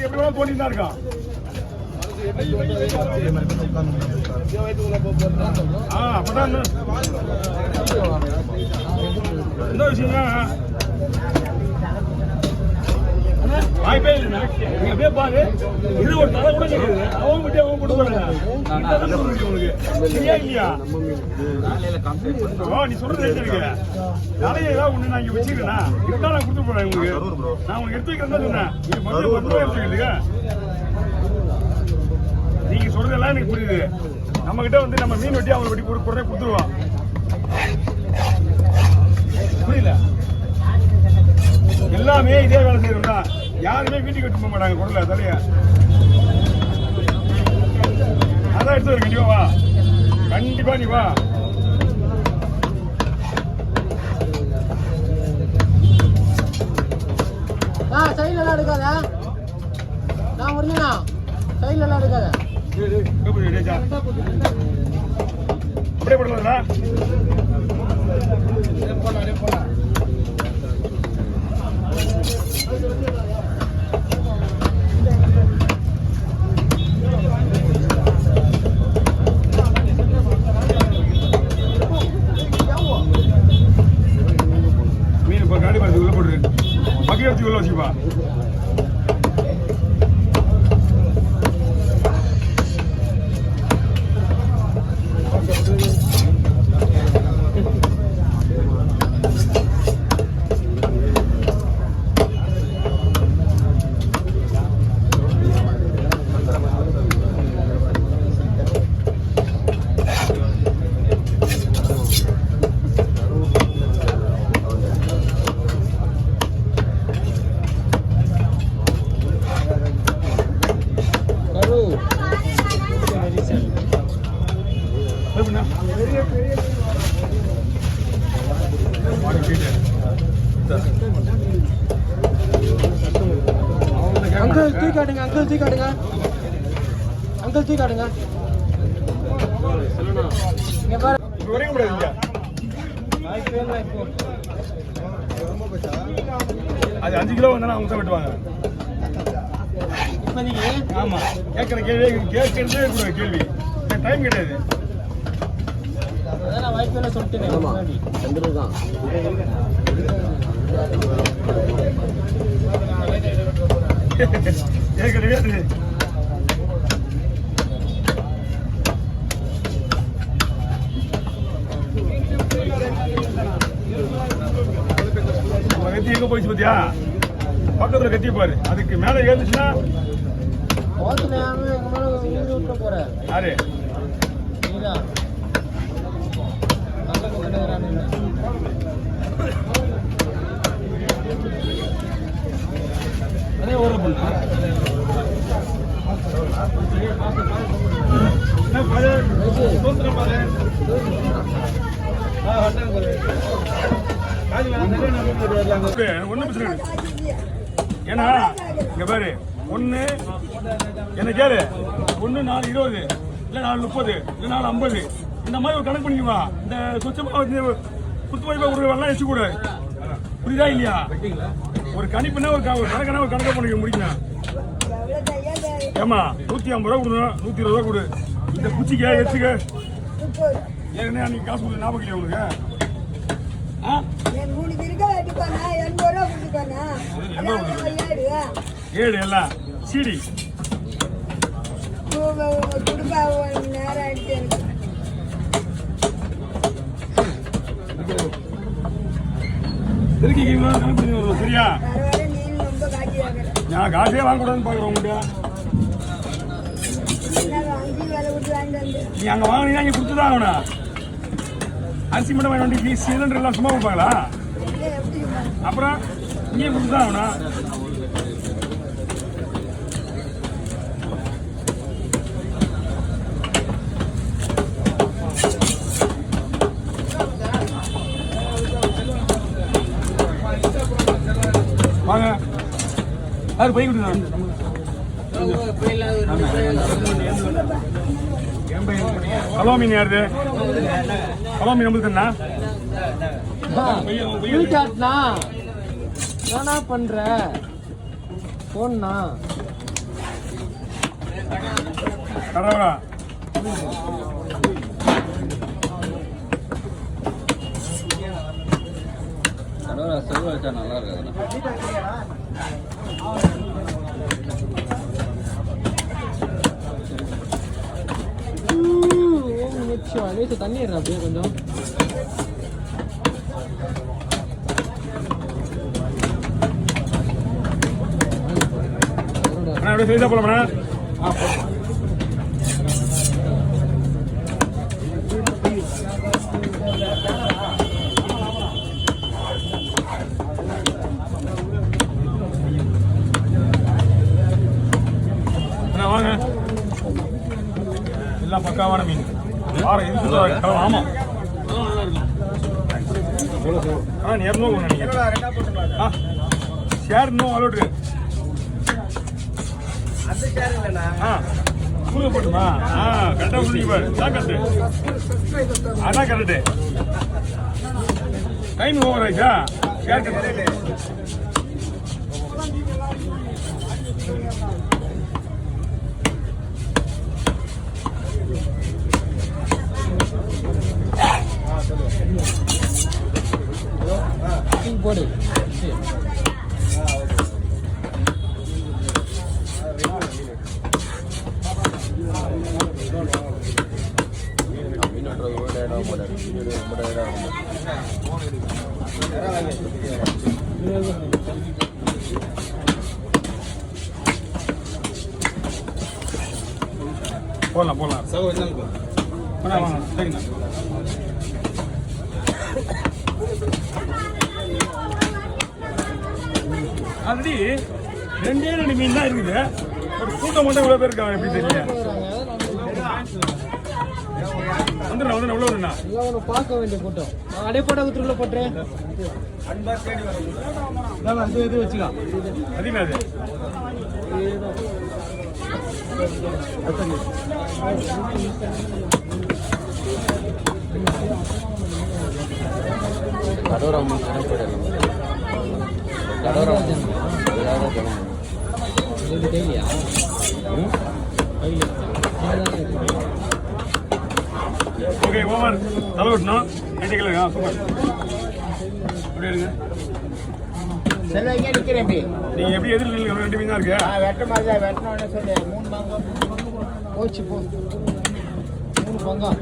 எப்படி வேணா போட்டிட்டு தான் இருக்கான். அப்பதான் என்ன விஷயம்னா வாய்ப்பே இல்லை. அப்படியே பாரு, இது ஒரு தலை கூட கிடையாது. அவங்க விட்டு அவங்க போட்டு போறாங்க. சரியா இல்லையா? நீ சொல்றது இருக்கு தலையை ஏதாவது ஒண்ணு நான் இங்க வச்சுக்கிறேன்னா இருந்தா நான் கொடுத்து போறேன் உங்களுக்கு. நான் உங்களுக்கு எடுத்து வைக்கிறேன் சொன்னேன். இது மட்டும் 10 ரூபாய் எடுத்துக்கிறதுக்கு நீங்க சொல்றதெல்லாம் எனக்கு புரியுது. நம்ம கிட்ட வந்து நம்ம மீன் வெட்டி அவங்க வெட்டி உடனே கொடுத்துருவோம். புரியல? எல்லாமே இதே வேலை செய்யறோம்னா யாருமே வீட்டுக்கு வெட்டி போக மாட்டாங்க. குடல தலைய அதான் எடுத்து வர. கண்டிப்பா வா, கண்டிப்பா நீ வா. சைட்ல எல்லாம் எடுக்காத. நான் முடிஞ்சா சைட்ல எல்லாம் எடுக்காத. அப்படியே போடலாம்டா. மீன் இப்போ காடி பார்த்து உள்ள போட்டுரு. பக்கி வச்சு உள்ள வச்சுப்பா. அங்கிள் தூக்கி காட்டுங்க. அங்கிள் தூக்கி காட்டுங்க. அங்கிள் தூக்கி காட்டுங்க. இங்க பாரு. வரைய முடியாதுங்க. அது 5 கிலோ வந்தா அவங்க தான் வெட்டுவாங்க. ஆமா, கேட்கற கேள்வி கேட்கறதே கூட கேள்வி. டைம் கிடையாது. அதான் நான் வாய்ப்பு சொல்லிட்டேன். தான் ஏற்கனவே அது கத்தி எங்க போயிடுச்சு பாத்தியா? பக்கத்துல கத்தி பாரு. அதுக்கு மேல ஏறிச்சுன்னா யாரு ஒண்ணு பிரச்சனை. ஏன்னா இங்க பாரு, ஒண்ணு என்ன கேளு, 1 4 20 இல்ல 4 30 இல்ல 4 50 இந்த மாதிரி ஒரு கணக்கு பண்ணிக்குவா. இந்த சொச்சமா வந்து குத்து மதிப்பா கொடுக்கலாம் வச்சு கூட. புரியுதா இல்லையா? ஒரு கணிப்புனா ஒரு கணக்கான ஒரு கணக்கை பண்ணிக்க முடிக்கணும். ஏமா 150 ரூபா கொடுக்கணும், 120 ரூபா கொடு. இந்த குச்சிக்க எடுத்துக்க. ஏன்னா அன்னைக்கு காசு கொடுத்து ஞாபகம் இல்லையா உங்களுக்கு? ஏடு எல்லாம் சீடி சரியா? நான் காசே வாங்கக்கூடாதுன்னு பாக்குறேன் உங்கள்கிட்ட. நீ அங்க வாங்கினீங்கன்னா இங்க கொடுத்துதான் ஆகணும். அரிசி மட்டும் வாங்கி சிலிண்டர் எல்லாம் சும்மா கொடுப்பாங்களா? அப்புறம் இங்கே கொடுத்துதான் ஆகணும். வாங்க, யாரு போய் கொடுங்க. ஹலோ மீன் யாருது? ஹலோ மீன் நம்மளுக்கு என்ன? என்னடா பண்ற போனா கடவுளா செல்வ வச்சா நல்லா இருக்காது. தண்ணி அப்படியே கொஞ்சம் அப்படியே செய்தா போலாமா? வாங்க எல்லாம் பக்காவான மீன். ஆமா நேரம் ஷேர் இன்னும் அலோட்டு போட்டுமா? கரெக்டாக சொல்லிப்பாரு. கரெக்டு அதான் கரெக்டு. டைம் ஓவர் ஆயிடுச்சா? Share correct. போடு போடலாம் போடலாம். சரிங்க. ஆல்ரெடி 2 மீன் தான் இருக்குது. ஒரு கூட்டம் மட்டும் இவ்வளோ பேர் இருக்காங்க. எப்படி தெரியல. வந்துடுறேன் உள்ள வருண்ணா. பார்க்க வேண்டிய கூட்டம் அப்படியே போட்டோ குத்துக்குள்ள போட்டுறேன். இது வச்சுக்கலாம். அதிகமாக அது கடோரம் கடோரம் கைலியா ஓகே ஓவர் தலை விட்டணும். சூப்பர். எப்படி இருக்கு? செல்வாங்க நிற்கிறேன். நீங்கள் எப்படி எதிர்த்து 2 மீன் தான் இருக்கு. வெட்ட மாதிரி தான் வெட்டணும்னு சொல்லி 3 பங்கம் போச்சு. 3 பங்கம்